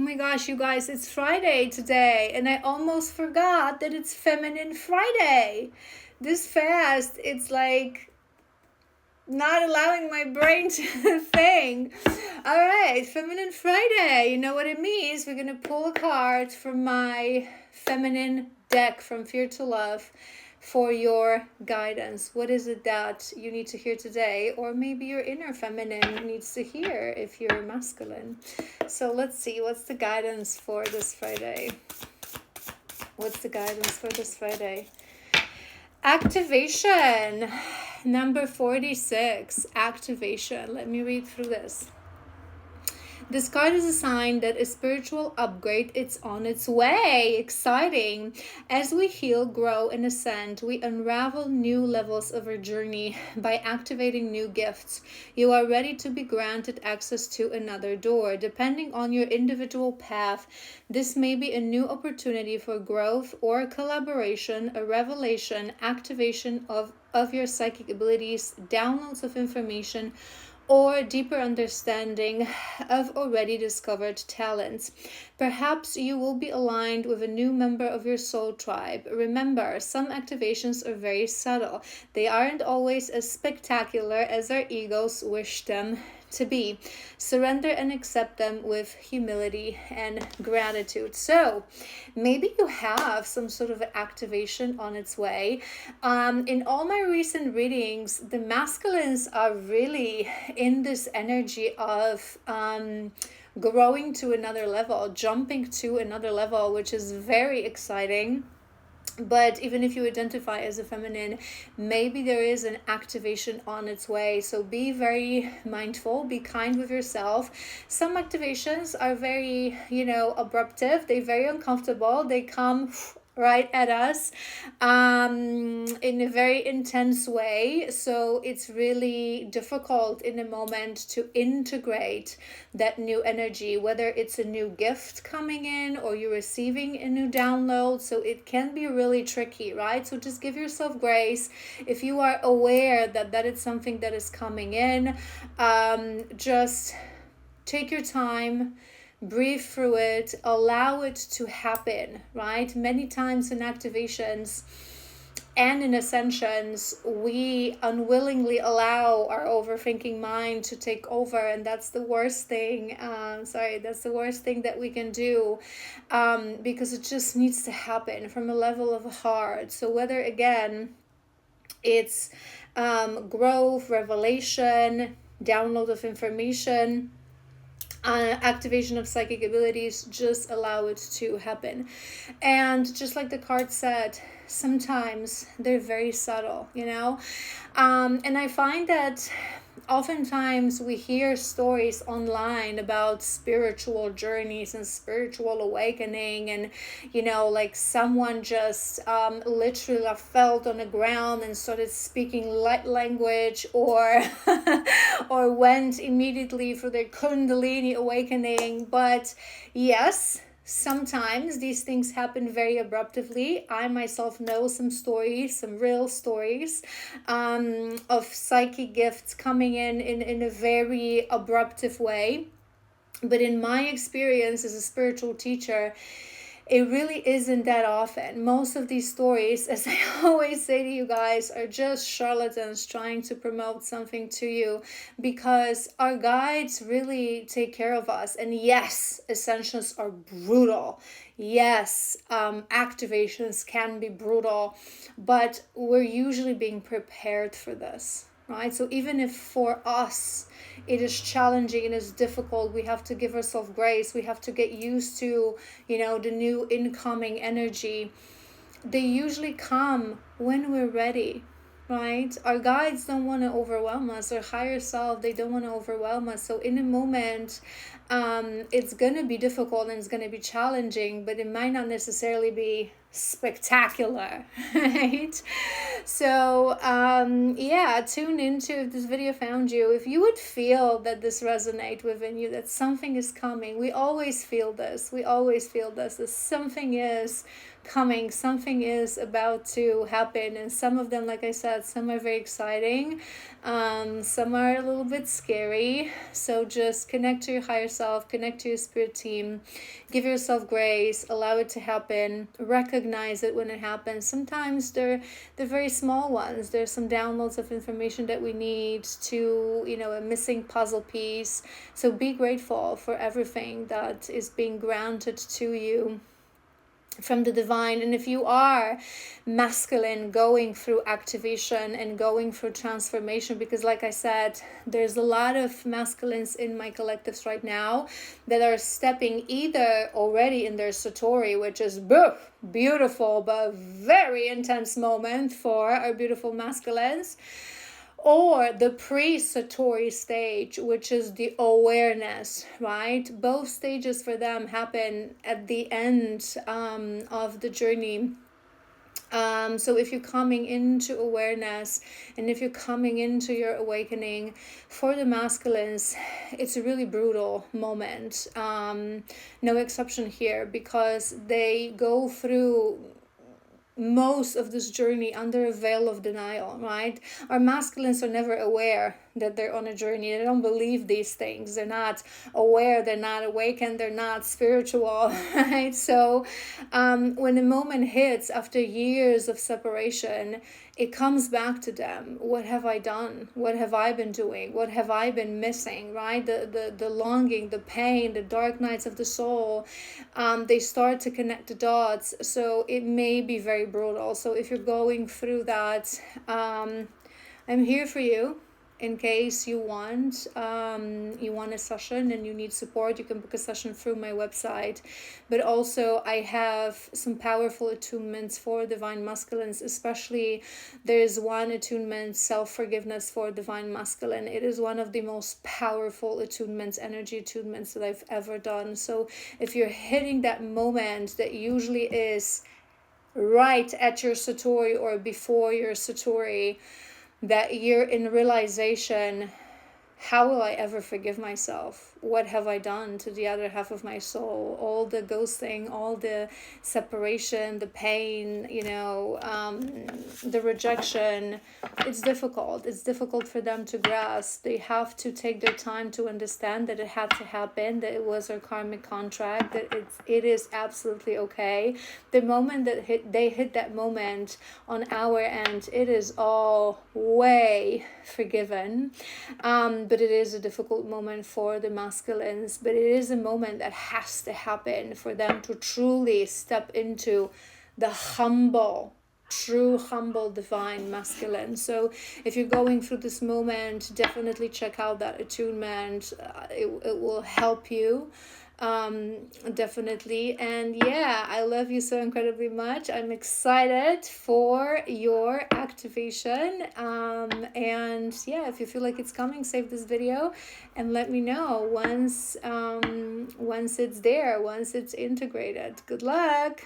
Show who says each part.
Speaker 1: Oh my gosh, you guys, it's Friday today, and I almost forgot that it's Feminine Friday. This fast, it's like not allowing my brain to think. All right, Feminine Friday. You know what it means. We're going to pull a card from my feminine deck from Fear to Love for your guidance. What is it that you need to hear today? Or maybe your inner feminine needs to hear if you're masculine. So let's see, what's the guidance for this Friday? What's the guidance for this Friday? Activation. Number 46. Activation. Let me read through this. This card is a sign that a spiritual upgrade is on its way. Exciting. As we heal, grow, and ascend, we unravel new levels of our journey by activating new gifts. You are ready to be granted access to another door. Depending on your individual path, this may be a new opportunity for growth or collaboration, a revelation, activation of your psychic abilities, downloads of information, or deeper understanding of already discovered talents. Perhaps you will be aligned with a new member of your soul tribe. Remember, some activations are very subtle. They aren't always as spectacular as our egos wish them to be. Surrender and accept them with humility and gratitude. So maybe you have some sort of activation on its way. In all my recent readings, the masculines are really in this energy of growing to another level, jumping to another level, which is very exciting. But even if you identify as a feminine, maybe there is an activation on its way. So be very mindful, be kind with yourself. Some activations are very, abruptive. They're very uncomfortable. They come right at us in a very intense way. So it's really difficult in a moment to integrate that new energy, whether it's a new gift coming in or you're receiving a new download. So it can be really tricky, right? So just give yourself grace. If you are aware that is something that is coming in, just take your time, breathe through it, allow it to happen, right? Many times in activations and in ascensions, we unwillingly allow our overthinking mind to take over, and that's the worst thing. That's the worst thing that we can do, because it just needs to happen from a level of heart. So whether, again, it's growth, revelation, download of information, activation of psychic abilities, just allow it to happen. And just like the card said, sometimes they're very subtle, and I find that oftentimes we hear stories online about spiritual journeys and spiritual awakening, and like someone just literally fell on the ground and started speaking light language, or or went immediately for their kundalini awakening. But yes, sometimes these things happen very abruptly. I myself know some stories, some real stories, of psychic gifts coming in a very abruptive way. But in my experience as a spiritual teacher, it really isn't that often. Most of these stories, as I always say to you guys, are just charlatans trying to promote something to you, because our guides really take care of us. And yes, ascensions are brutal. Yes, activations can be brutal, but we're usually being prepared for this, right? So even if for us it is challenging and it's difficult, we have to give ourselves grace. We have to get used to, the new incoming energy. They usually come when we're ready, right? Our guides don't want to overwhelm us. Our higher self, they don't want to overwhelm us. So in a moment, it's going to be difficult and it's going to be challenging, but it might not necessarily be spectacular, right? So tune into, if this video found you, if you would feel that this resonate within you, that something is coming. We always feel this, that something is coming, something is about to happen. And some of them, like I said, some are very exciting, some are a little bit scary. So just connect to your higher self, connect to your spirit team, give yourself grace, allow it to happen, recognize it when it happens. Sometimes they're very small ones. There's some downloads of information that we need to, a missing puzzle piece. So be grateful for everything that is being granted to you from the divine. And if you are masculine, going through activation and going through transformation, because like I said, there's a lot of masculines in my collectives right now that are stepping either already in their satori, which is beautiful but very intense moment for our beautiful masculines, or the pre-satori stage, which is the awareness, right? Both stages for them happen at the end of the journey. So if you're coming into awareness and if you're coming into your awakening, for the masculines, it's a really brutal moment. No exception here, because they go through most of this journey under a veil of denial, right? Our masculines are never aware that they're on a journey. They don't believe these things. They're not aware, they're not awakened, they're not spiritual, right? So when the moment hits after years of separation, it comes back to them. What have I done? What have I been doing? What have I been missing, right? The longing, the pain, the dark nights of the soul, they start to connect the dots. So it may be very brutal. So if you're going through that, I'm here for you. In case you want a session and you need support, you can book a session through my website. But also I have some powerful attunements for divine masculines. Especially there's one attunement, self-forgiveness for divine masculine. It is one of the most powerful attunements, energy attunements that I've ever done. So if you're hitting that moment that usually is right at your satori or before your satori, that you're in realization, how will I ever forgive myself? What have I done to the other half of my soul? All the ghosting, all the separation, the pain, the rejection. It's difficult. It's difficult for them to grasp. They have to take their time to understand that it had to happen, that it was our karmic contract, that it is absolutely okay. The moment that they hit that moment on our end, it is all way forgiven. But it is a difficult moment for the masculines, but it is a moment that has to happen for them to truly step into the true humble divine masculine. So if you're going through this moment, definitely check out that attunement. It will help you. Definitely. And yeah, I love you so incredibly much. I'm excited for your activation. And yeah, if you feel like it's coming, save this video and let me know once it's there, once it's integrated. Good luck.